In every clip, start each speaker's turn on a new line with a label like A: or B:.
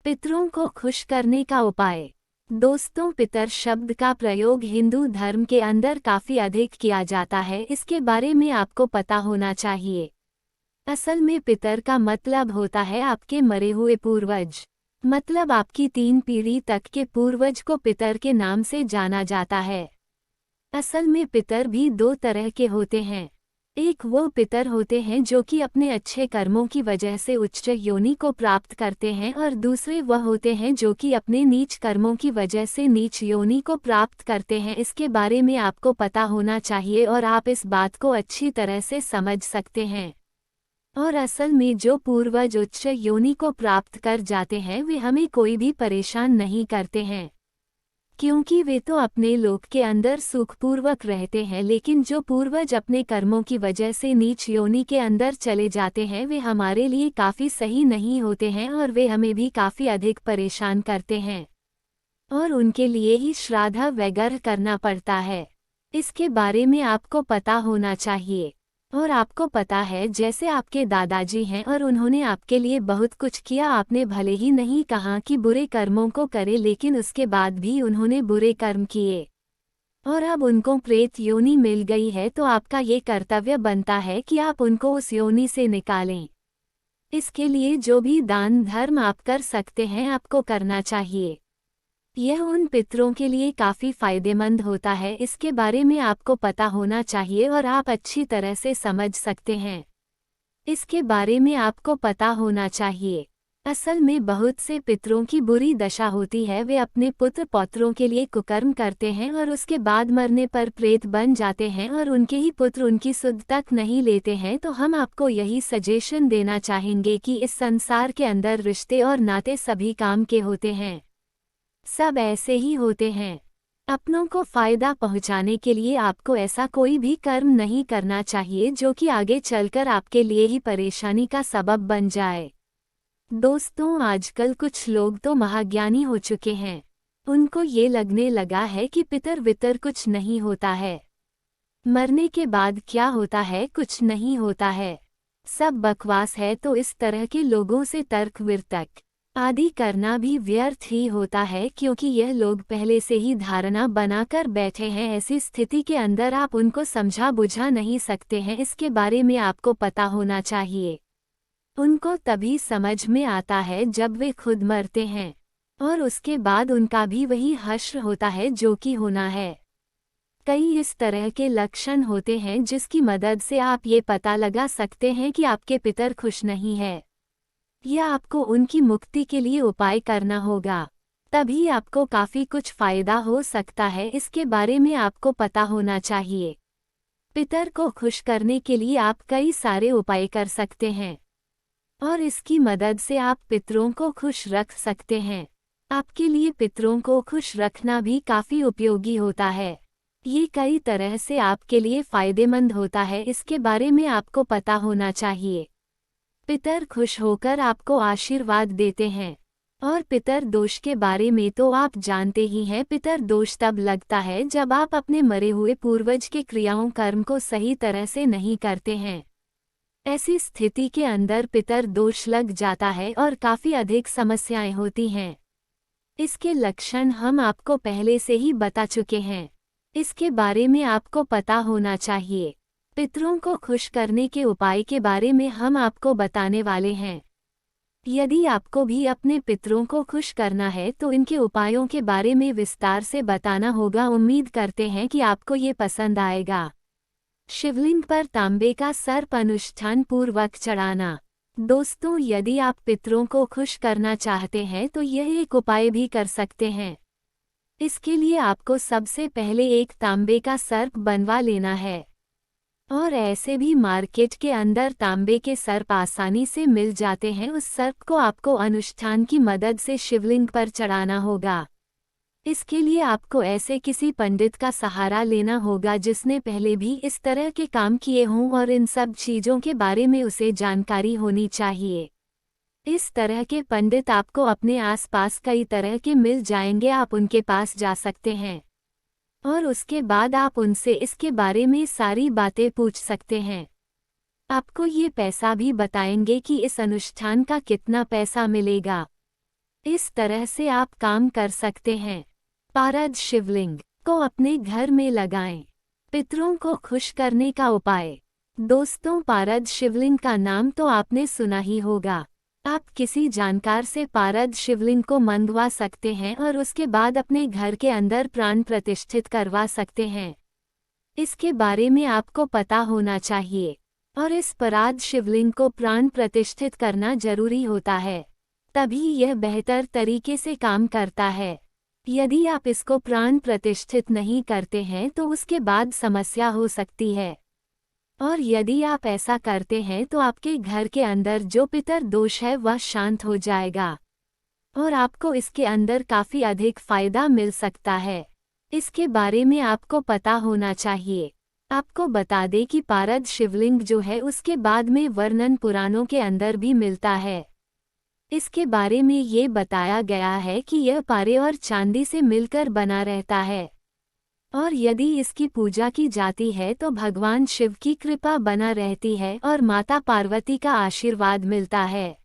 A: पितरों को खुश करने का उपाय। दोस्तों, पितर शब्द का प्रयोग हिंदू धर्म के अंदर काफी अधिक किया जाता है। इसके बारे में आपको पता होना चाहिए। असल में पितर का मतलब होता है आपके मरे हुए पूर्वज। मतलब आपकी 3 पीढ़ी तक के पूर्वज को पितर के नाम से जाना जाता है। असल में पितर भी 2 तरह के होते हैं। एक वो पितर होते हैं जो कि अपने अच्छे कर्मों की वजह से उच्च योनि को प्राप्त करते हैं, और दूसरे वह होते हैं जो कि अपने नीच कर्मों की वजह से नीच योनि को प्राप्त करते हैं। इसके बारे में आपको पता होना चाहिए और आप इस बात को अच्छी तरह से समझ सकते हैं। और असल में जो पूर्वज उच्च योनि को प्राप्त कर जाते हैं वे हमें कोई भी परेशान नहीं करते हैं, क्योंकि वे तो अपने लोक के अंदर सुखपूर्वक रहते हैं। लेकिन जो पूर्वज अपने कर्मों की वजह से नीच योनि के अंदर चले जाते हैं वे हमारे लिए काफ़ी सही नहीं होते हैं और वे हमें भी काफ़ी अधिक परेशान करते हैं, और उनके लिए ही श्राद्ध वगैरह करना पड़ता है। इसके बारे में आपको पता होना चाहिए। और आपको पता है, जैसे आपके दादाजी हैं और उन्होंने आपके लिए बहुत कुछ किया। आपने भले ही नहीं कहा कि बुरे कर्मों को करे, लेकिन उसके बाद भी उन्होंने बुरे कर्म किए और अब उनको प्रेत योनि मिल गई है, तो आपका ये कर्तव्य बनता है कि आप उनको उस योनि से निकालें। इसके लिए जो भी दान धर्म आप कर सकते हैं आपको करना चाहिए। यह उन पितरों के लिए काफ़ी फायदेमंद होता है। इसके बारे में आपको पता होना चाहिए और आप अच्छी तरह से समझ सकते हैं। इसके बारे में आपको पता होना चाहिए। असल में बहुत से पितरों की बुरी दशा होती है। वे अपने पुत्र पौत्रों के लिए कुकर्म करते हैं और उसके बाद मरने पर प्रेत बन जाते हैं और उनके ही पुत्र उनकी सुध तक नहीं लेते हैं। तो हम आपको यही सजेशन देना चाहेंगे कि इस संसार के अंदर रिश्ते और नाते सभी काम के होते हैं, सब ऐसे ही होते हैं। अपनों को फायदा पहुंचाने के लिए आपको ऐसा कोई भी कर्म नहीं करना चाहिए जो कि आगे चलकर आपके लिए ही परेशानी का सबब बन जाए। दोस्तों, आजकल कुछ लोग तो महाज्ञानी हो चुके हैं। उनको ये लगने लगा है कि पितर वितर कुछ नहीं होता है, मरने के बाद क्या होता है, कुछ नहीं होता है, सब बकवास है। तो इस तरह के लोगों से तर्क वितर्क आदि करना भी व्यर्थ ही होता है, क्योंकि यह लोग पहले से ही धारणा बनाकर बैठे हैं। ऐसी स्थिति के अंदर आप उनको समझा बुझा नहीं सकते हैं। इसके बारे में आपको पता होना चाहिए। उनको तभी समझ में आता है जब वे खुद मरते हैं, और उसके बाद उनका भी वही हश्र होता है जो कि होना है। कई इस तरह के लक्षण होते हैं जिसकी मदद से आप ये पता लगा सकते हैं कि आपके पितर खुश नहीं है, या आपको उनकी मुक्ति के लिए उपाय करना होगा। तभी आपको काफ़ी कुछ फायदा हो सकता है। इसके बारे में आपको पता होना चाहिए। पितर को खुश करने के लिए आप कई सारे उपाय कर सकते हैं, और इसकी मदद से आप पितरों को खुश रख सकते हैं। आपके लिए पितरों को खुश रखना भी काफ़ी उपयोगी होता है। ये कई तरह से आपके लिए फ़ायदेमंद होता है। इसके बारे में आपको पता होना चाहिए। पितर खुश होकर आपको आशीर्वाद देते हैं। और पितर दोष के बारे में तो आप जानते ही हैं। पितर दोष तब लगता है जब आप अपने मरे हुए पूर्वज के क्रियाओं कर्म को सही तरह से नहीं करते हैं। ऐसी स्थिति के अंदर पितर दोष लग जाता है और काफ़ी अधिक समस्याएं होती हैं। इसके लक्षण हम आपको पहले से ही बता चुके हैं। इसके बारे में आपको पता होना चाहिए। पितरों को खुश करने के उपाय के बारे में हम आपको बताने वाले हैं। यदि आपको भी अपने पितरों को खुश करना है तो इनके उपायों के बारे में विस्तार से बताना होगा। उम्मीद करते हैं कि आपको ये पसंद आएगा। शिवलिंग पर तांबे का सर्प अनुष्ठान पूर्वक चढ़ाना। दोस्तों, यदि आप पितरों को खुश करना चाहते हैं तो यह एक उपाय भी कर सकते हैं। इसके लिए आपको सबसे पहले एक तांबे का सर्प बनवा लेना है, और ऐसे भी मार्केट के अंदर तांबे के सर्प आसानी से मिल जाते हैं। उस सर्प को आपको अनुष्ठान की मदद से शिवलिंग पर चढ़ाना होगा। इसके लिए आपको ऐसे किसी पंडित का सहारा लेना होगा जिसने पहले भी इस तरह के काम किए हों और इन सब चीज़ों के बारे में उसे जानकारी होनी चाहिए। इस तरह के पंडित आपको अपने आसपास कई तरह के मिल जाएंगे। आप उनके पास जा सकते हैं और उसके बाद आप उनसे इसके बारे में सारी बातें पूछ सकते हैं। आपको ये पैसा भी बताएंगे कि इस अनुष्ठान का कितना पैसा मिलेगा। इस तरह से आप काम कर सकते हैं। पारद शिवलिंग को अपने घर में लगाएं। पितरों को खुश करने का उपाय। दोस्तों, पारद शिवलिंग का नाम तो आपने सुना ही होगा। आप किसी जानकार से पारद शिवलिंग को मंगवा सकते हैं और उसके बाद अपने घर के अंदर प्राण प्रतिष्ठित करवा सकते हैं। इसके बारे में आपको पता होना चाहिए और इस पारद शिवलिंग को प्राण प्रतिष्ठित करना जरूरी होता है, तभी यह बेहतर तरीके से काम करता है। यदि आप इसको प्राण प्रतिष्ठित नहीं करते हैं तो उसके बाद समस्या हो सकती है, और यदि आप ऐसा करते हैं तो आपके घर के अंदर जो पितर दोष है वह शांत हो जाएगा और आपको इसके अंदर काफ़ी अधिक फायदा मिल सकता है। इसके बारे में आपको पता होना चाहिए। आपको बता दें कि पारद शिवलिंग जो है उसके बाद में वर्णन पुराणों के अंदर भी मिलता है। इसके बारे में ये बताया गया है कि यह पारे और चांदी से मिलकर बना रहता है और यदि इसकी पूजा की जाती है तो भगवान शिव की कृपा बना रहती है और माता पार्वती का आशीर्वाद मिलता है।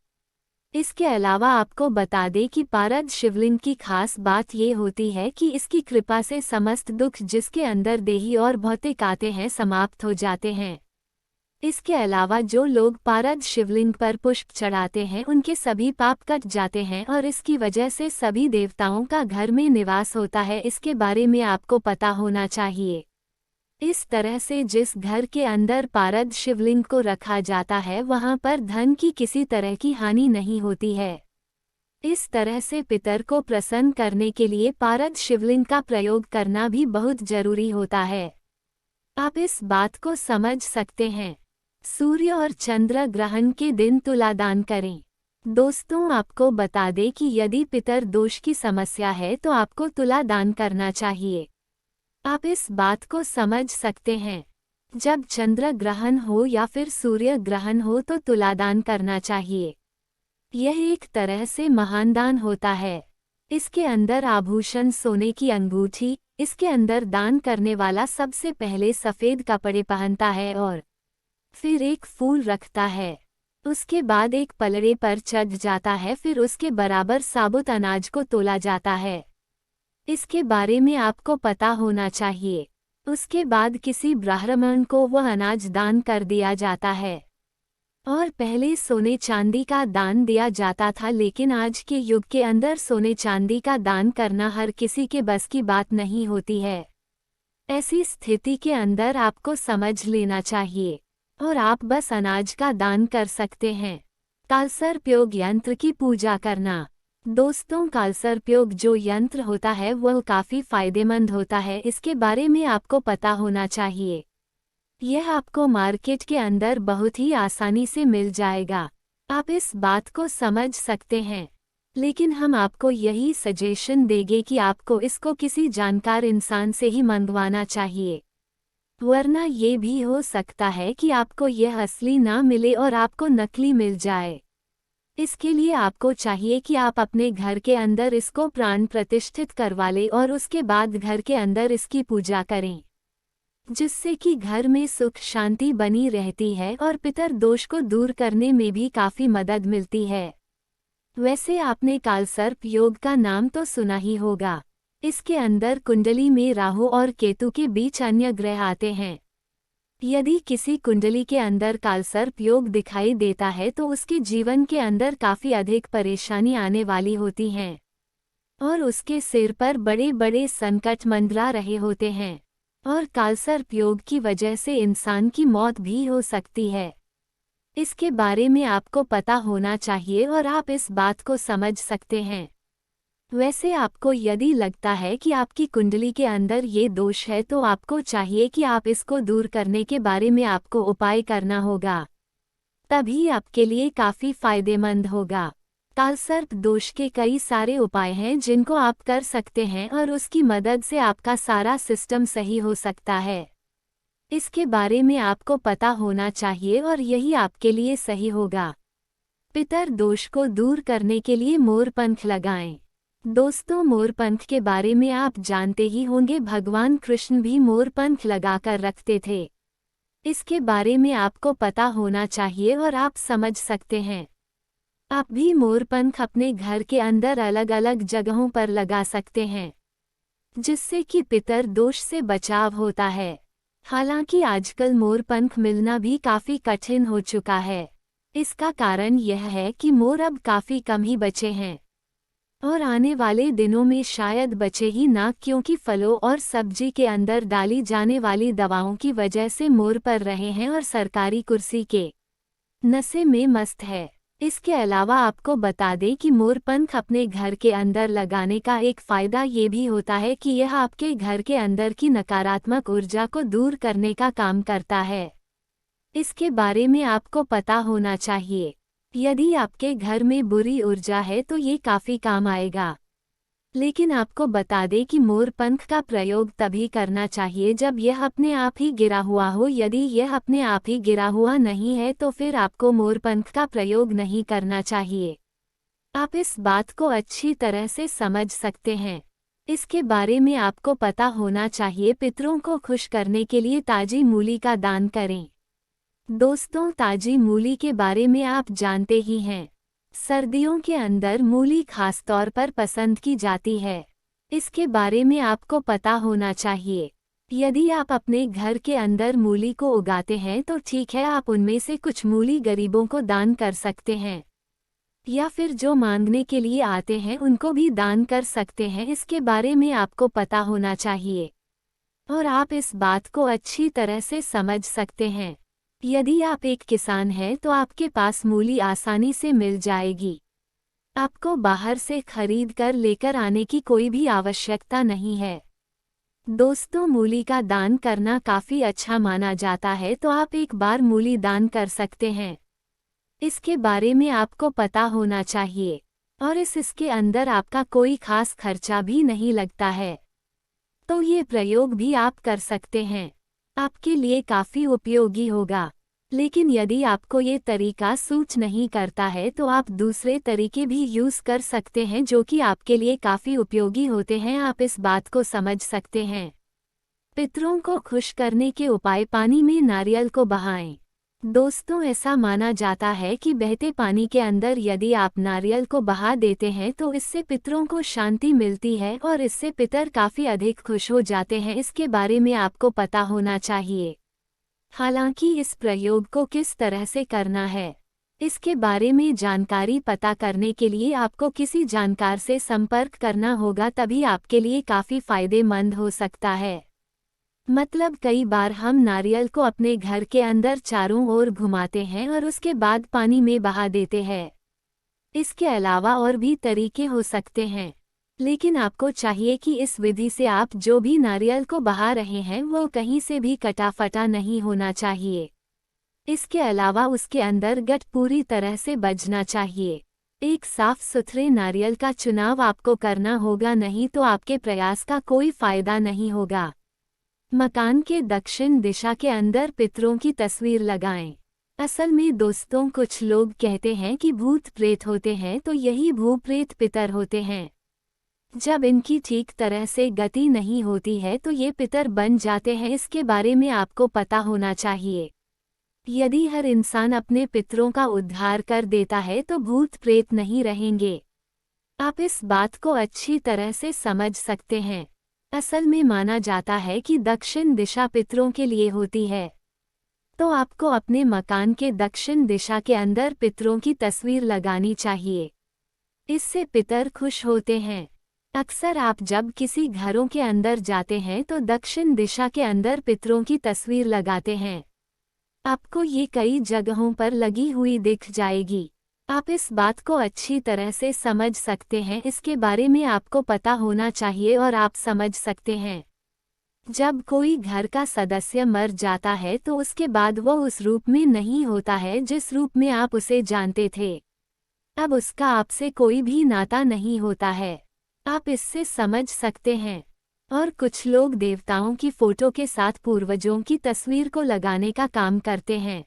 A: इसके अलावा आपको बता दें कि पारद शिवलिंग की खास बात ये होती है कि इसकी कृपा से समस्त दुख जिसके अंदर देही और भौतिक आते हैं समाप्त हो जाते हैं। इसके अलावा जो लोग पारद शिवलिंग पर पुष्प चढ़ाते हैं उनके सभी पाप कट जाते हैं और इसकी वजह से सभी देवताओं का घर में निवास होता है। इसके बारे में आपको पता होना चाहिए। इस तरह से जिस घर के अंदर पारद शिवलिंग को रखा जाता है वहां पर धन की किसी तरह की हानि नहीं होती है। इस तरह से पितर को प्रसन्न करने के लिए पारद शिवलिंग का प्रयोग करना भी बहुत जरूरी होता है। आप इस बात को समझ सकते हैं। सूर्य और चंद्र ग्रहण के दिन तुला दान करें। दोस्तों, आपको बता दें कि यदि पितर दोष की समस्या है तो आपको तुला दान करना चाहिए। आप इस बात को समझ सकते हैं। जब चंद्र ग्रहण हो या फिर सूर्य ग्रहण हो तो तुला दान करना चाहिए। यह एक तरह से महान दान होता है। इसके अंदर आभूषण, सोने की अंगूठी, इसके अंदर दान करने वाला सबसे पहले सफ़ेद कपड़े पहनता है और फिर एक फूल रखता है। उसके बाद एक पलड़े पर चढ़ जाता है, फिर उसके बराबर साबुत अनाज को तोला जाता है। इसके बारे में आपको पता होना चाहिए। उसके बाद किसी ब्राह्मण को वह अनाज दान कर दिया जाता है। और पहले सोने चांदी का दान दिया जाता था, लेकिन आज के युग के अंदर सोने चांदी का दान करना हर किसी के बस की बात नहीं होती है। ऐसी स्थिति के अंदर आपको समझ लेना चाहिए और आप बस अनाज का दान कर सकते हैं। कालसर्पयोग यंत्र की पूजा करना। दोस्तों, कालसर्पयोग जो यंत्र होता है वह काफ़ी फायदेमंद होता है। इसके बारे में आपको पता होना चाहिए। यह आपको मार्केट के अंदर बहुत ही आसानी से मिल जाएगा। आप इस बात को समझ सकते हैं, लेकिन हम आपको यही सजेशन देंगे कि आपको इसको किसी जानकार इंसान से ही मंगवाना चाहिए, वरना ये भी हो सकता है कि आपको यह असली ना मिले और आपको नकली मिल जाए। इसके लिए आपको चाहिए कि आप अपने घर के अंदर इसको प्राण प्रतिष्ठित करवा लें और उसके बाद घर के अंदर इसकी पूजा करें, जिससे कि घर में सुख शांति बनी रहती है और पितर दोष को दूर करने में भी काफ़ी मदद मिलती है। वैसे आपने कालसर्प योग का नाम तो सुना ही होगा। इसके अंदर कुंडली में राहु और केतु के बीच अन्य ग्रह आते हैं। यदि किसी कुंडली के अंदर कालसर्प योग दिखाई देता है तो उसके जीवन के अंदर काफ़ी अधिक परेशानी आने वाली होती हैं और उसके सिर पर बड़े बड़े संकट मंडरा रहे होते हैं और कालसर्प योग की वजह से इंसान की मौत भी हो सकती है। इसके बारे में आपको पता होना चाहिए और आप इस बात को समझ सकते हैं। वैसे आपको यदि लगता है कि आपकी कुंडली के अंदर ये दोष है तो आपको चाहिए कि आप इसको दूर करने के बारे में आपको उपाय करना होगा, तभी आपके लिए काफ़ी फायदेमंद होगा। कालसर्प दोष के कई सारे उपाय हैं जिनको आप कर सकते हैं और उसकी मदद से आपका सारा सिस्टम सही हो सकता है। इसके बारे में आपको पता होना चाहिए और यही आपके लिए सही होगा। पितर दोष को दूर करने के लिए मोरपंख लगाएं। दोस्तों, मोरपंख के बारे में आप जानते ही होंगे, भगवान कृष्ण भी मोरपंख लगाकर रखते थे। इसके बारे में आपको पता होना चाहिए और आप समझ सकते हैं। आप भी मोरपंख अपने घर के अंदर अलग अलग जगहों पर लगा सकते हैं, जिससे कि पितर दोष से बचाव होता है। हालांकि आजकल मोरपंख मिलना भी काफी कठिन हो चुका है। इसका कारण यह है कि मोर अब काफी कम ही बचे हैं और आने वाले दिनों में शायद बचे ही ना, क्योंकि फलों और सब्जी के अंदर डाली जाने वाली दवाओं की वजह से मोर पर रहे हैं और सरकारी कुर्सी के नशे में मस्त है। इसके अलावा आपको बता दें कि मोरपंख अपने घर के अंदर लगाने का एक फ़ायदा ये भी होता है कि यह आपके घर के अंदर की नकारात्मक ऊर्जा को दूर करने का काम करता है। इसके बारे में आपको पता होना चाहिए। यदि आपके घर में बुरी ऊर्जा है तो ये काफ़ी काम आएगा। लेकिन आपको बता दें कि मोरपंख का प्रयोग तभी करना चाहिए जब यह अपने आप ही गिरा हुआ हो। यदि यह अपने आप ही गिरा हुआ नहीं है तो फिर आपको मोरपंख का प्रयोग नहीं करना चाहिए। आप इस बात को अच्छी तरह से समझ सकते हैं। इसके बारे में आपको पता होना चाहिए। पितरों को खुश करने के लिए ताजी मूली का दान करें। दोस्तों, ताजी मूली के बारे में आप जानते ही हैं। सर्दियों के अंदर मूली खासतौर पर पसंद की जाती है। इसके बारे में आपको पता होना चाहिए। यदि आप अपने घर के अंदर मूली को उगाते हैं तो ठीक है, आप उनमें से कुछ मूली गरीबों को दान कर सकते हैं, या फिर जो मांगने के लिए आते हैं उनको भी दान कर सकते हैं। इसके बारे में आपको पता होना चाहिए और आप इस बात को अच्छी तरह से समझ सकते हैं। यदि आप एक किसान हैं तो आपके पास मूली आसानी से मिल जाएगी। आपको बाहर से खरीद कर लेकर आने की कोई भी आवश्यकता नहीं है। दोस्तों, मूली का दान करना काफ़ी अच्छा माना जाता है, तो आप एक बार मूली दान कर सकते हैं। इसके बारे में आपको पता होना चाहिए और इसके अंदर आपका कोई खास खर्चा भी नहीं लगता है, तो ये प्रयोग भी आप कर सकते हैं। आपके लिए काफ़ी उपयोगी होगा। लेकिन यदि आपको ये तरीका सूट नहीं करता है तो आप दूसरे तरीके भी यूज़ कर सकते हैं जो कि आपके लिए काफ़ी उपयोगी होते हैं। आप इस बात को समझ सकते हैं। पितरों को खुश करने के उपाय। पानी में नारियल को बहाएं। दोस्तों, ऐसा माना जाता है कि बहते पानी के अंदर यदि आप नारियल को बहा देते हैं तो इससे पितरों को शांति मिलती है और इससे पितर काफ़ी अधिक खुश हो जाते हैं। इसके बारे में आपको पता होना चाहिए। हालांकि इस प्रयोग को किस तरह से करना है, इसके बारे में जानकारी पता करने के लिए आपको किसी जानकार से संपर्क करना होगा, तभी आपके लिए काफ़ी फायदेमंद हो सकता है। मतलब कई बार हम नारियल को अपने घर के अंदर चारों ओर घुमाते हैं और उसके बाद पानी में बहा देते हैं। इसके अलावा और भी तरीके हो सकते हैं, लेकिन आपको चाहिए कि इस विधि से आप जो भी नारियल को बहा रहे हैं वो कहीं से भी कटा फटा नहीं होना चाहिए। इसके अलावा उसके अंदर गट पूरी तरह से बजना चाहिए। एक साफ सुथरे नारियल का चुनाव आपको करना होगा, नहीं तो आपके प्रयास का कोई फायदा नहीं होगा। मकान के दक्षिण दिशा के अंदर पितरों की तस्वीर लगाएं। असल में दोस्तों, कुछ लोग कहते हैं कि भूत प्रेत होते हैं, तो यही भूप्रेत पितर होते हैं। जब इनकी ठीक तरह से गति नहीं होती है तो ये पितर बन जाते हैं। इसके बारे में आपको पता होना चाहिए। यदि हर इंसान अपने पितरों का उद्धार कर देता है तो भूत प्रेत नहीं रहेंगे। आप इस बात को अच्छी तरह से समझ सकते हैं। असल में माना जाता है कि दक्षिण दिशा पितरों के लिए होती है, तो आपको अपने मकान के दक्षिण दिशा के अंदर पितरों की तस्वीर लगानी चाहिए। इससे पितर खुश होते हैं। अक्सर आप जब किसी घरों के अंदर जाते हैं तो दक्षिण दिशा के अंदर पितरों की तस्वीर लगाते हैं। आपको ये कई जगहों पर लगी हुई दिख जाएगी। आप इस बात को अच्छी तरह से समझ सकते हैं। इसके बारे में आपको पता होना चाहिए और आप समझ सकते हैं। जब कोई घर का सदस्य मर जाता है तो उसके बाद वह उस रूप में नहीं होता है जिस रूप में आप उसे जानते थे। अब उसका आपसे कोई भी नाता नहीं होता है। आप इससे समझ सकते हैं। और कुछ लोग देवताओं की फोटो के साथ पूर्वजों की तस्वीर को लगाने का काम करते हैं,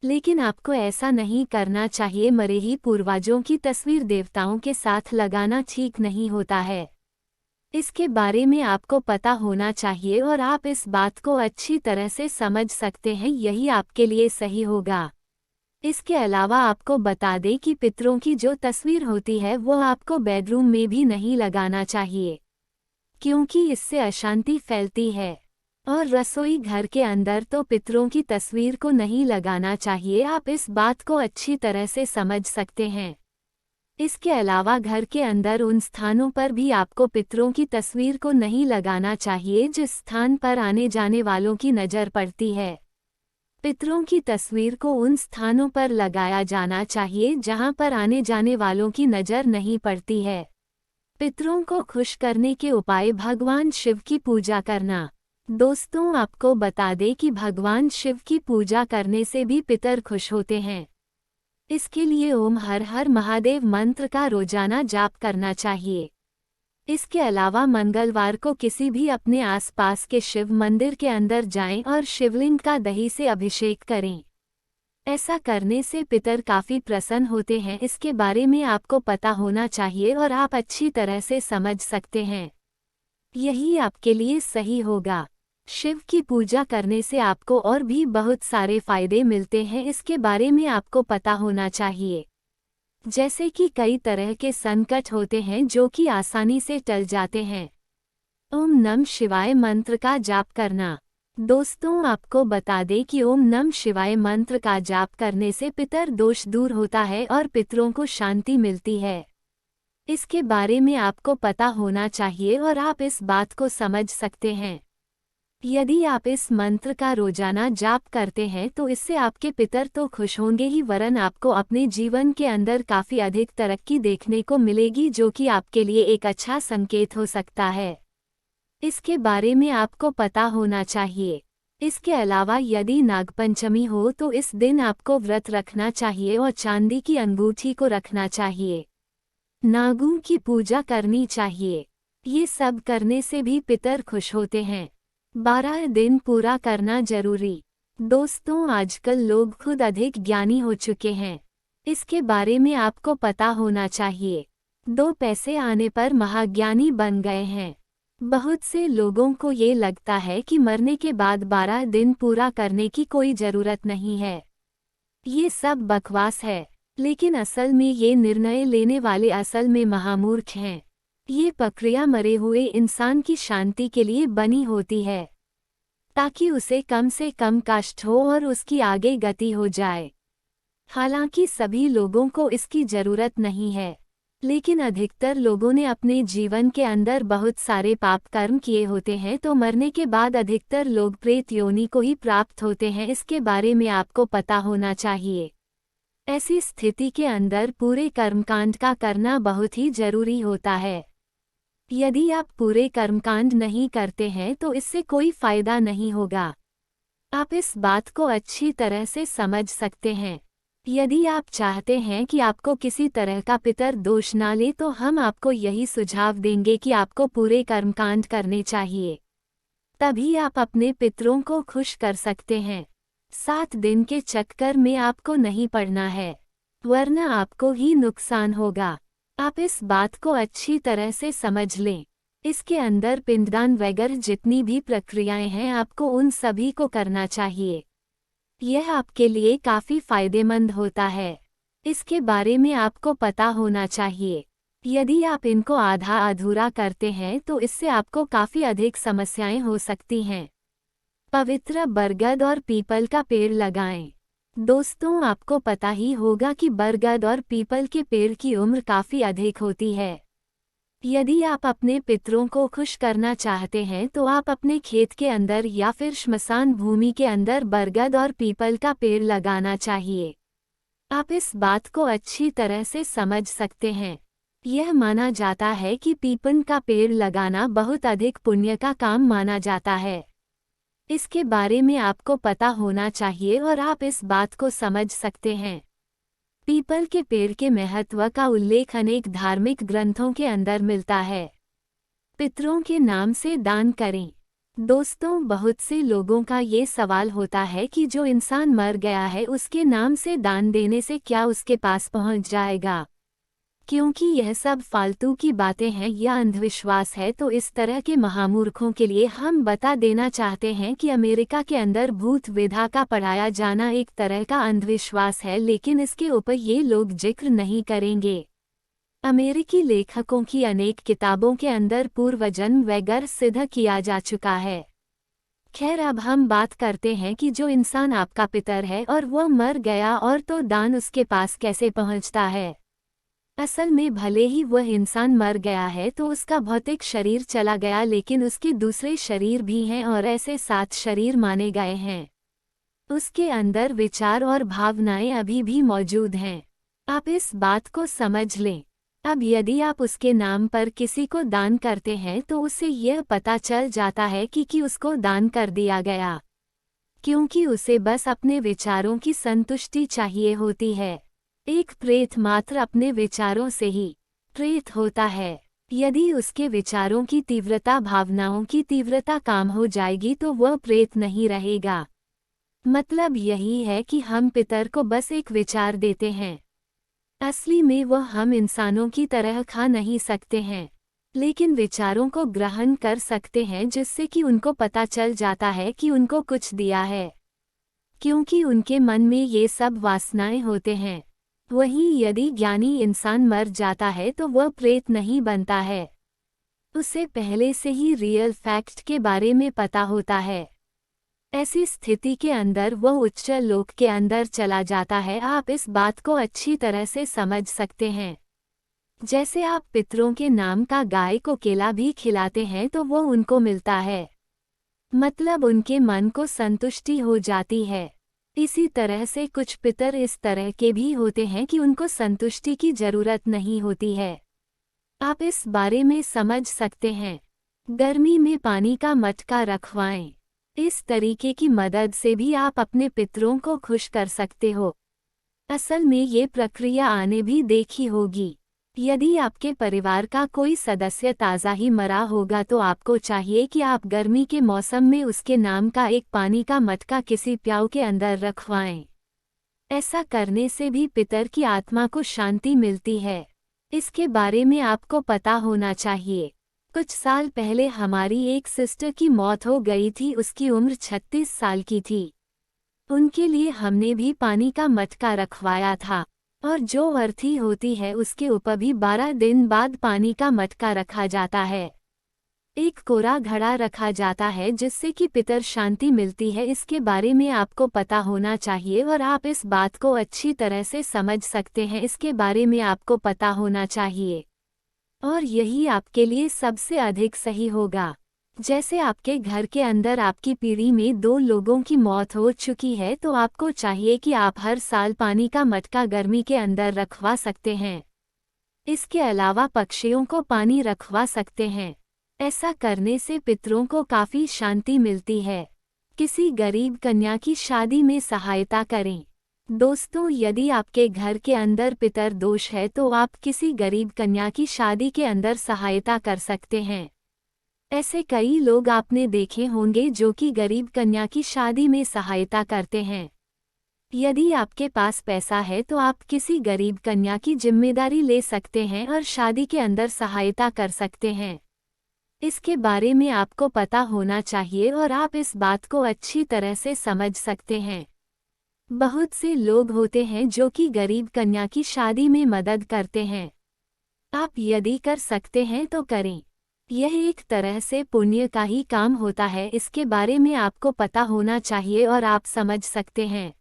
A: लेकिन आपको ऐसा नहीं करना चाहिए। मरे ही पूर्वजों की तस्वीर देवताओं के साथ लगाना ठीक नहीं होता है। इसके बारे में आपको पता होना चाहिए और आप इस बात को अच्छी तरह से समझ सकते हैं। यही आपके लिए सही होगा। इसके अलावा आपको बता दें कि पितरों की जो तस्वीर होती है वो आपको बेडरूम में भी नहीं लगाना चाहिए, क्योंकि इससे अशांति फैलती है। और रसोई घर के अंदर तो पितरों की तस्वीर को नहीं लगाना चाहिए, आप इस बात को अच्छी तरह से समझ सकते हैं। इसके अलावा घर के अंदर उन स्थानों पर भी आपको पितरों की तस्वीर को नहीं लगाना चाहिए जिस स्थान पर आने जाने वालों की नज़र पड़ती है। पितरों की तस्वीर को उन स्थानों पर लगाया जाना चाहिए जहां पर आने जाने वालों की नज़र नहीं पड़ती है। पितरों को खुश करने के उपाय: भगवान शिव की पूजा करना। दोस्तों, आपको बता दें कि भगवान शिव की पूजा करने से भी पितर खुश होते हैं। इसके लिए ओम हर हर महादेव मंत्र का रोजाना जाप करना चाहिए। इसके अलावा मंगलवार को किसी भी अपने आसपास के शिव मंदिर के अंदर जाएं और शिवलिंग का दही से अभिषेक करें। ऐसा करने से पितर काफ़ी प्रसन्न होते हैं। इसके बारे में आपको पता होना चाहिए और आप अच्छी तरह से समझ सकते हैं। यही आपके लिए सही होगा। शिव की पूजा करने से आपको और भी बहुत सारे फायदे मिलते हैं, इसके बारे में आपको पता होना चाहिए। जैसे कि कई तरह के संकट होते हैं जो कि आसानी से टल जाते हैं। ओम नमः शिवाय मंत्र का जाप करना। दोस्तों, आपको बता दें कि ओम नमः शिवाय मंत्र का जाप करने से पितर दोष दूर होता है और पितरों को शांति मिलती है। इसके बारे में आपको पता होना चाहिए और आप इस बात को समझ सकते हैं। यदि आप इस मंत्र का रोजाना जाप करते हैं तो इससे आपके पितर तो खुश होंगे ही, वरन आपको अपने जीवन के अंदर काफ़ी अधिक तरक्की देखने को मिलेगी, जो कि आपके लिए एक अच्छा संकेत हो सकता है। इसके बारे में आपको पता होना चाहिए। इसके अलावा यदि नागपंचमी हो तो इस दिन आपको व्रत रखना चाहिए और चांदी की अंगूठी को रखना चाहिए। नागों की पूजा करनी चाहिए। ये सब करने से भी पितर खुश होते हैं। 12 दिन पूरा करना जरूरी। दोस्तों, आजकल लोग खुद अधिक ज्ञानी हो चुके हैं। इसके बारे में आपको पता होना चाहिए। 2 पैसे आने पर महाज्ञानी बन गए हैं। बहुत से लोगों को ये लगता है कि मरने के बाद 12 दिन पूरा करने की कोई ज़रूरत नहीं है। ये सब बकवास है, लेकिन असल में ये निर्णय लेने वाले असल में महामूर्ख हैं। ये प्रक्रिया मरे हुए इंसान की शांति के लिए बनी होती है, ताकि उसे कम से कम कष्ट हो और उसकी आगे गति हो जाए। हालांकि सभी लोगों को इसकी ज़रूरत नहीं है, लेकिन अधिकतर लोगों ने अपने जीवन के अंदर बहुत सारे पाप कर्म किए होते हैं, तो मरने के बाद अधिकतर लोग प्रेत योनि को ही प्राप्त होते हैं। इसके बारे में आपको पता होना चाहिए। ऐसी स्थिति के अंदर पूरे कर्मकांड का करना बहुत ही जरूरी होता है। यदि आप पूरे कर्मकांड नहीं करते हैं तो इससे कोई फायदा नहीं होगा। आप इस बात को अच्छी तरह से समझ सकते हैं। यदि आप चाहते हैं कि आपको किसी तरह का पितर दोष ना ले तो हम आपको यही सुझाव देंगे कि आपको पूरे कर्मकांड करने चाहिए, तभी आप अपने पितरों को खुश कर सकते हैं। 7 दिन के चक्कर में आपको नहीं पड़ना है, वरना आपको ही नुकसान होगा। आप इस बात को अच्छी तरह से समझ लें। इसके अंदर पिंडदान वगैरह जितनी भी प्रक्रियाएं हैं आपको उन सभी को करना चाहिए। यह आपके लिए काफ़ी फायदेमंद होता है। इसके बारे में आपको पता होना चाहिए। यदि आप इनको आधा अधूरा करते हैं तो इससे आपको काफ़ी अधिक समस्याएं हो सकती हैं। पवित्र बरगद और पीपल का पेड़ लगाएं। दोस्तों, आपको पता ही होगा कि बरगद और पीपल के पेड़ की उम्र काफ़ी अधिक होती है। यदि आप अपने पितरों को खुश करना चाहते हैं तो आप अपने खेत के अंदर या फिर श्मशान भूमि के अंदर बरगद और पीपल का पेड़ लगाना चाहिए। आप इस बात को अच्छी तरह से समझ सकते हैं। यह माना जाता है कि पीपल का पेड़ लगाना बहुत अधिक पुण्य का काम माना जाता है। इसके बारे में आपको पता होना चाहिए और आप इस बात को समझ सकते हैं। पीपल के पेड़ के महत्व का उल्लेख अनेक धार्मिक ग्रंथों के अंदर मिलता है। पितरों के नाम से दान करें। दोस्तों, बहुत से लोगों का ये सवाल होता है कि जो इंसान मर गया है उसके नाम से दान देने से क्या उसके पास पहुंच जाएगा। क्योंकि यह सब फालतू की बातें हैं या अंधविश्वास है, तो इस तरह के महामूर्खों के लिए हम बता देना चाहते हैं कि अमेरिका के अंदर भूत विधा का पढ़ाया जाना एक तरह का अंधविश्वास है, लेकिन इसके ऊपर ये लोग जिक्र नहीं करेंगे। अमेरिकी लेखकों की अनेक किताबों के अंदर पूर्वजन्म वगैरह सिद्ध किया जा चुका है। खैर, अब हम बात करते हैं कि जो इंसान आपका पितर है और वह मर गया और तो दान उसके पास कैसे पहुंचता है। असल में भले ही वह इंसान मर गया है तो उसका भौतिक शरीर चला गया, लेकिन उसके दूसरे शरीर भी हैं और ऐसे 7 शरीर माने गए हैं। उसके अंदर विचार और भावनाएं अभी भी मौजूद हैं। आप इस बात को समझ लें। अब यदि आप उसके नाम पर किसी को दान करते हैं तो उसे यह पता चल जाता है कि उसको दान कर दिया गया, क्योंकि उसे बस अपने विचारों की संतुष्टि चाहिए होती है। एक प्रेत मात्र अपने विचारों से ही प्रेत होता है। यदि उसके विचारों की तीव्रता भावनाओं की तीव्रता कम हो जाएगी तो वह प्रेत नहीं रहेगा। मतलब यही है कि हम पितर को बस एक विचार देते हैं। असली में वह हम इंसानों की तरह खा नहीं सकते हैं, लेकिन विचारों को ग्रहण कर सकते हैं, जिससे कि उनको पता चल जाता है कि उनको कुछ दिया है, क्योंकि उनके मन में ये सब वासनाएं होते हैं। वहीं यदि ज्ञानी इंसान मर जाता है तो वह प्रेत नहीं बनता है। उसे पहले से ही रियल फैक्ट के बारे में पता होता है। ऐसी स्थिति के अंदर वह उच्च लोक के अंदर चला जाता है। आप इस बात को अच्छी तरह से समझ सकते हैं। जैसे आप पितरों के नाम का गाय को केला भी खिलाते हैं तो वह उनको मिलता है, मतलब उनके मन को संतुष्टि हो जाती है। इसी तरह से कुछ पितर इस तरह के भी होते हैं कि उनको संतुष्टि की जरूरत नहीं होती है। आप इस बारे में समझ सकते हैं। गर्मी में पानी का मटका रखवाएं। इस तरीके की मदद से भी आप अपने पितरों को खुश कर सकते हो। असल में ये प्रक्रिया आने भी देखी होगी। यदि आपके परिवार का कोई सदस्य ताज़ा ही मरा होगा तो आपको चाहिए कि आप गर्मी के मौसम में उसके नाम का एक पानी का मटका किसी प्याऊ के अंदर रखवाएं। ऐसा करने से भी पितर की आत्मा को शांति मिलती है। इसके बारे में आपको पता होना चाहिए। कुछ साल पहले हमारी एक सिस्टर की मौत हो गई थी। उसकी उम्र 36 साल की थी। उनके लिए हमने भी पानी का मटका रखवाया था, और जो अर्थी होती है उसके ऊपर भी 12 दिन बाद पानी का मटका रखा जाता है। एक कोरा घड़ा रखा जाता है जिससे कि पितर शांति मिलती है। इसके बारे में आपको पता होना चाहिए और आप इस बात को अच्छी तरह से समझ सकते हैं। इसके बारे में आपको पता होना चाहिए, और यही आपके लिए सबसे अधिक सही होगा। जैसे आपके घर के अंदर आपकी पीढ़ी में 2 लोगों की मौत हो चुकी है तो आपको चाहिए कि आप हर साल पानी का मटका गर्मी के अंदर रखवा सकते हैं। इसके अलावा पक्षियों को पानी रखवा सकते हैं। ऐसा करने से पितरों को काफ़ी शांति मिलती है। किसी गरीब कन्या की शादी में सहायता करें। दोस्तों, यदि आपके घर के अंदर पितर दोष है तो आप किसी गरीब कन्या की शादी के अंदर सहायता कर सकते हैं। ऐसे कई लोग आपने देखे होंगे जो कि गरीब कन्या की शादी में सहायता करते हैं। यदि आपके पास पैसा है तो आप किसी गरीब कन्या की जिम्मेदारी ले सकते हैं और शादी के अंदर सहायता कर सकते हैं। इसके बारे में आपको पता होना चाहिए और आप इस बात को अच्छी तरह से समझ सकते हैं। बहुत से लोग होते हैं जो कि गरीब कन्या की शादी में मदद करते हैं। आप यदि कर सकते हैं तो करें। यह एक तरह से पुण्य का ही काम होता है। इसके बारे में आपको पता होना चाहिए और आप समझ सकते हैं।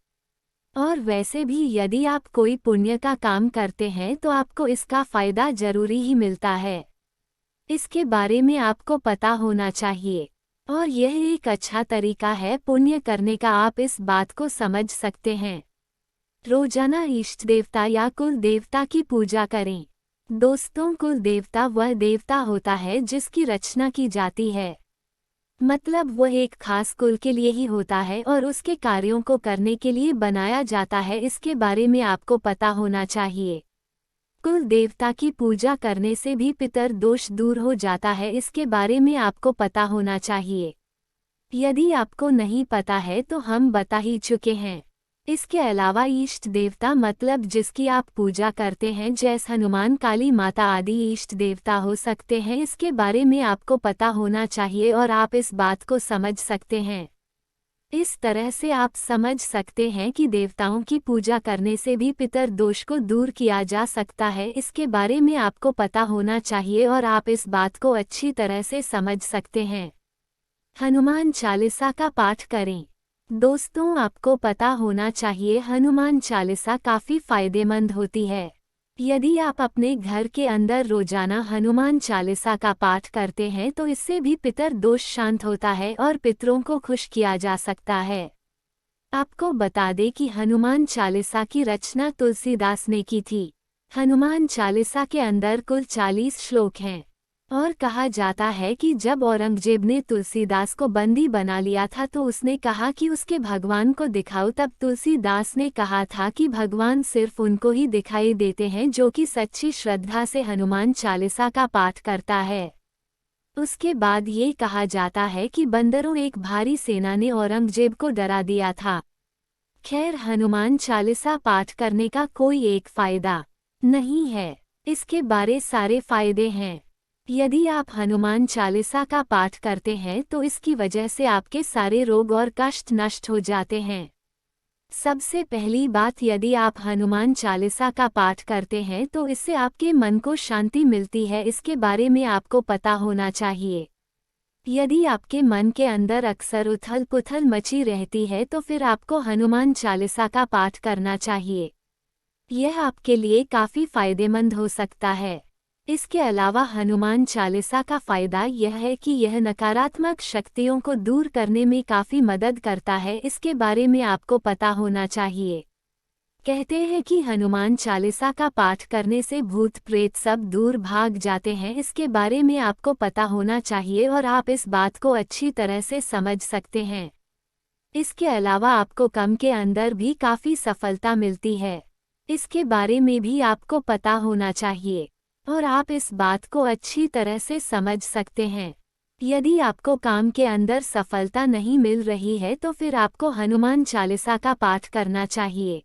A: और वैसे भी यदि आप कोई पुण्य का काम करते हैं तो आपको इसका फ़ायदा जरूरी ही मिलता है। इसके बारे में आपको पता होना चाहिए, और यह एक अच्छा तरीका है पुण्य करने का। आप इस बात को समझ सकते हैं। रोजाना इष्ट देवता या कुल देवता की पूजा करें। दोस्तों, कुल देवता वह देवता होता है जिसकी रचना की जाती है, मतलब वह एक खास कुल के लिए ही होता है और उसके कार्यों को करने के लिए बनाया जाता है। इसके बारे में आपको पता होना चाहिए। कुल देवता की पूजा करने से भी पितर दोष दूर हो जाता है। इसके बारे में आपको पता होना चाहिए। यदि आपको नहीं पता है तो हम बता ही चुके हैं। इसके अलावा इष्ट देवता मतलब जिसकी आप पूजा करते हैं, जैसे हनुमान, काली माता आदि इष्ट देवता हो सकते हैं, इसके बारे में आपको पता होना चाहिए और आप इस बात को समझ सकते हैं। इस तरह से आप समझ सकते हैं कि देवताओं की पूजा करने से भी पितर दोष को दूर किया जा सकता है। इसके बारे में आपको पता होना चाहिए और आप इस बात को अच्छी तरह से समझ सकते हैं। हनुमान चालीसा का पाठ करें। दोस्तों, आपको पता होना चाहिए हनुमान चालीसा काफ़ी फायदेमंद होती है। यदि आप अपने घर के अंदर रोजाना हनुमान चालीसा का पाठ करते हैं तो इससे भी पितर दोष शांत होता है और पितरों को खुश किया जा सकता है। आपको बता दें कि हनुमान चालीसा की रचना तुलसीदास ने की थी। हनुमान चालीसा के अंदर कुल 40 श्लोक हैं और कहा जाता है कि जब औरंगजेब ने तुलसीदास को बंदी बना लिया था तो उसने कहा कि उसके भगवान को दिखाओ। तब तुलसीदास ने कहा था कि भगवान सिर्फ उनको ही दिखाई देते हैं जो कि सच्ची श्रद्धा से हनुमान चालीसा का पाठ करता है। उसके बाद ये कहा जाता है कि बंदरों एक भारी सेना ने औरंगजेब को डरा दिया था। खैर, हनुमान चालीसा पाठ करने का कोई एक फायदा नहीं है, इसके बारे सारे फायदे हैं। यदि आप हनुमान चालीसा का पाठ करते हैं तो इसकी वजह से आपके सारे रोग और कष्ट नष्ट हो जाते हैं। सबसे पहली बात, यदि आप हनुमान चालीसा का पाठ करते हैं तो इससे आपके मन को शांति मिलती है। इसके बारे में आपको पता होना चाहिए। यदि आपके मन के अंदर अक्सर उथल पुथल मची रहती है तो फिर आपको हनुमान चालीसा का पाठ करना चाहिए। यह आपके लिए काफ़ी फायदेमंद हो सकता है। इसके अलावा हनुमान चालीसा का फ़ायदा यह है कि यह नकारात्मक शक्तियों को दूर करने में काफ़ी मदद करता है। इसके बारे में आपको पता होना चाहिए। कहते हैं कि हनुमान चालीसा का पाठ करने से भूत प्रेत सब दूर भाग जाते हैं। इसके बारे में आपको पता होना चाहिए और आप इस बात को अच्छी तरह से समझ सकते हैं। इसके अलावा आपको काम के अंदर भी काफ़ी सफलता मिलती है। इसके बारे में भी आपको पता होना चाहिए और आप इस बात को अच्छी तरह से समझ सकते हैं। यदि आपको काम के अंदर सफलता नहीं मिल रही है तो फिर आपको हनुमान चालीसा का पाठ करना चाहिए,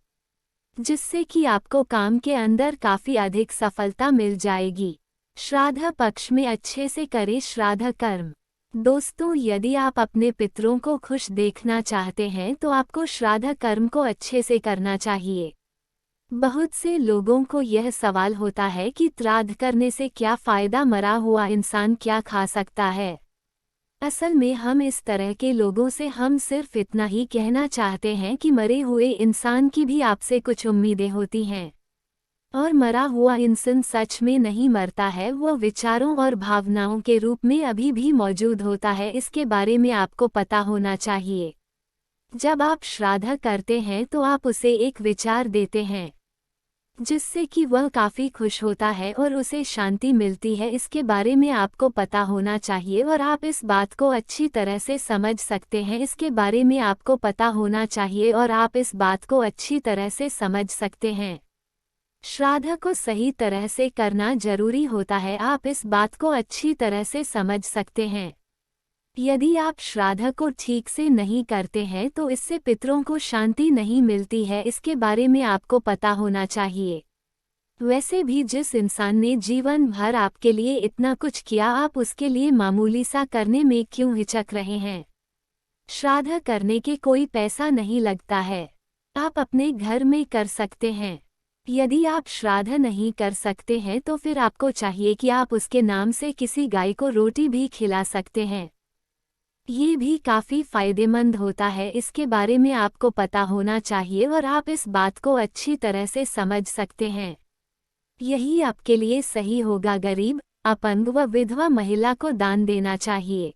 A: जिससे कि आपको काम के अंदर काफ़ी अधिक सफलता मिल जाएगी। श्राद्ध पक्ष में अच्छे से करें श्राद्ध कर्म। दोस्तों, यदि आप अपने पितरों को खुश देखना चाहते हैं तो आपको श्राद्ध कर्म को अच्छे से करना चाहिए। बहुत से लोगों को यह सवाल होता है कि श्राद्ध करने से क्या फ़ायदा, मरा हुआ इंसान क्या खा सकता है। असल में हम इस तरह के लोगों से हम सिर्फ इतना ही कहना चाहते हैं कि मरे हुए इंसान की भी आपसे कुछ उम्मीदें होती हैं और मरा हुआ इंसान सच में नहीं मरता है, वह विचारों और भावनाओं के रूप में अभी भी मौजूद होता है। इसके बारे में आपको पता होना चाहिए। जब आप श्राद्ध करते हैं तो आप उसे एक विचार देते हैं जिससे कि वह काफ़ी खुश होता है और उसे शांति मिलती है। इसके बारे में आपको पता होना चाहिए और आप इस बात को अच्छी तरह से समझ सकते हैं। इसके बारे में आपको पता होना चाहिए और आप इस बात को अच्छी तरह से समझ सकते हैं। श्राद्ध को सही तरह से करना जरूरी होता है, आप इस बात को अच्छी तरह से समझ सकते हैं। यदि आप श्राद्ध को ठीक से नहीं करते हैं तो इससे पितरों को शांति नहीं मिलती है। इसके बारे में आपको पता होना चाहिए। वैसे भी जिस इंसान ने जीवन भर आपके लिए इतना कुछ किया, आप उसके लिए मामूली सा करने में क्यों हिचक रहे हैं। श्राद्ध करने के कोई पैसा नहीं लगता है, आप अपने घर में कर सकते हैं। यदि आप श्राद्ध नहीं कर सकते हैं तो फिर आपको चाहिए कि आप उसके नाम से किसी गाय को रोटी भी खिला सकते हैं। ये भी काफ़ी फायदेमंद होता है। इसके बारे में आपको पता होना चाहिए और आप इस बात को अच्छी तरह से समझ सकते हैं। यही आपके लिए सही होगा। गरीब, अपंग व विधवा महिला को दान देना चाहिए।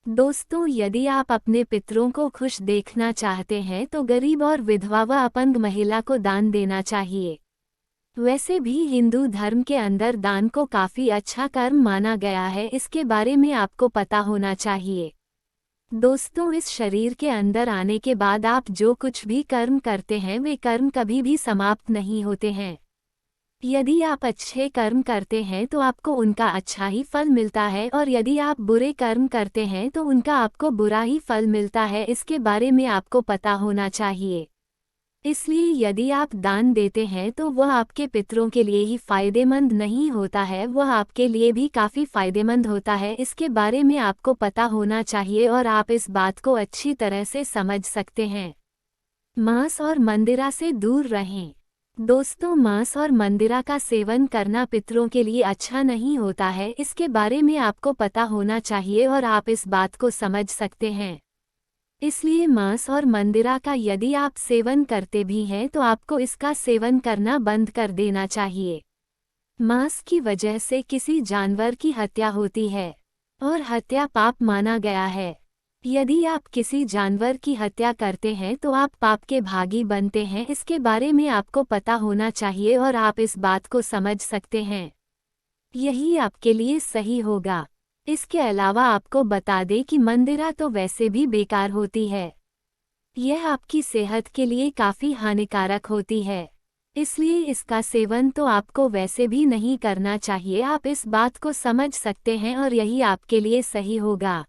A: दोस्तों, यदि आप अपने पितरों को खुश देखना चाहते हैं तो गरीब और विधवा व अपंग महिला को दान देना चाहिए। वैसे भी हिंदू धर्म के अंदर दान को काफ़ी अच्छा कर्म माना गया है। इसके बारे में आपको पता होना चाहिए। दोस्तों, इस शरीर के अंदर आने के बाद आप जो कुछ भी कर्म करते हैं वे कर्म कभी भी समाप्त नहीं होते हैं। यदि आप अच्छे कर्म करते हैं तो आपको उनका अच्छा ही फल मिलता है और यदि आप बुरे कर्म करते हैं तो उनका आपको बुरा ही फल मिलता है। इसके बारे में आपको पता होना चाहिए। इसलिए यदि आप दान देते हैं तो वह आपके पितरों के लिए ही फायदेमंद नहीं होता है, वह आपके लिए भी काफ़ी फायदेमंद होता है। इसके बारे में आपको पता होना चाहिए और आप इस बात को अच्छी तरह से समझ सकते हैं। मांस और मंदिरा से दूर रहें। दोस्तों, मांस और मंदिरा का सेवन करना पितरों के लिए अच्छा नहीं होता है, इसके बारे में आपको पता होना चाहिए और आप इस बात को समझ सकते हैं। इसलिए मांस और मंदिरा का यदि आप सेवन करते भी हैं तो आपको इसका सेवन करना बंद कर देना चाहिए। मांस की वजह से किसी जानवर की हत्या होती है और हत्या पाप माना गया है। यदि आप किसी जानवर की हत्या करते हैं तो आप पाप के भागी बनते हैं, इसके बारे में आपको पता होना चाहिए और आप इस बात को समझ सकते हैं। यही आपके लिए सही होगा। इसके अलावा आपको बता दें कि मंदिरा तो वैसे भी बेकार होती है। यह आपकी सेहत के लिए काफ़ी हानिकारक होती है। इसलिए इसका सेवन तो आपको वैसे भी नहीं करना चाहिए। आप इस बात को समझ सकते हैं और यही आपके लिए सही होगा।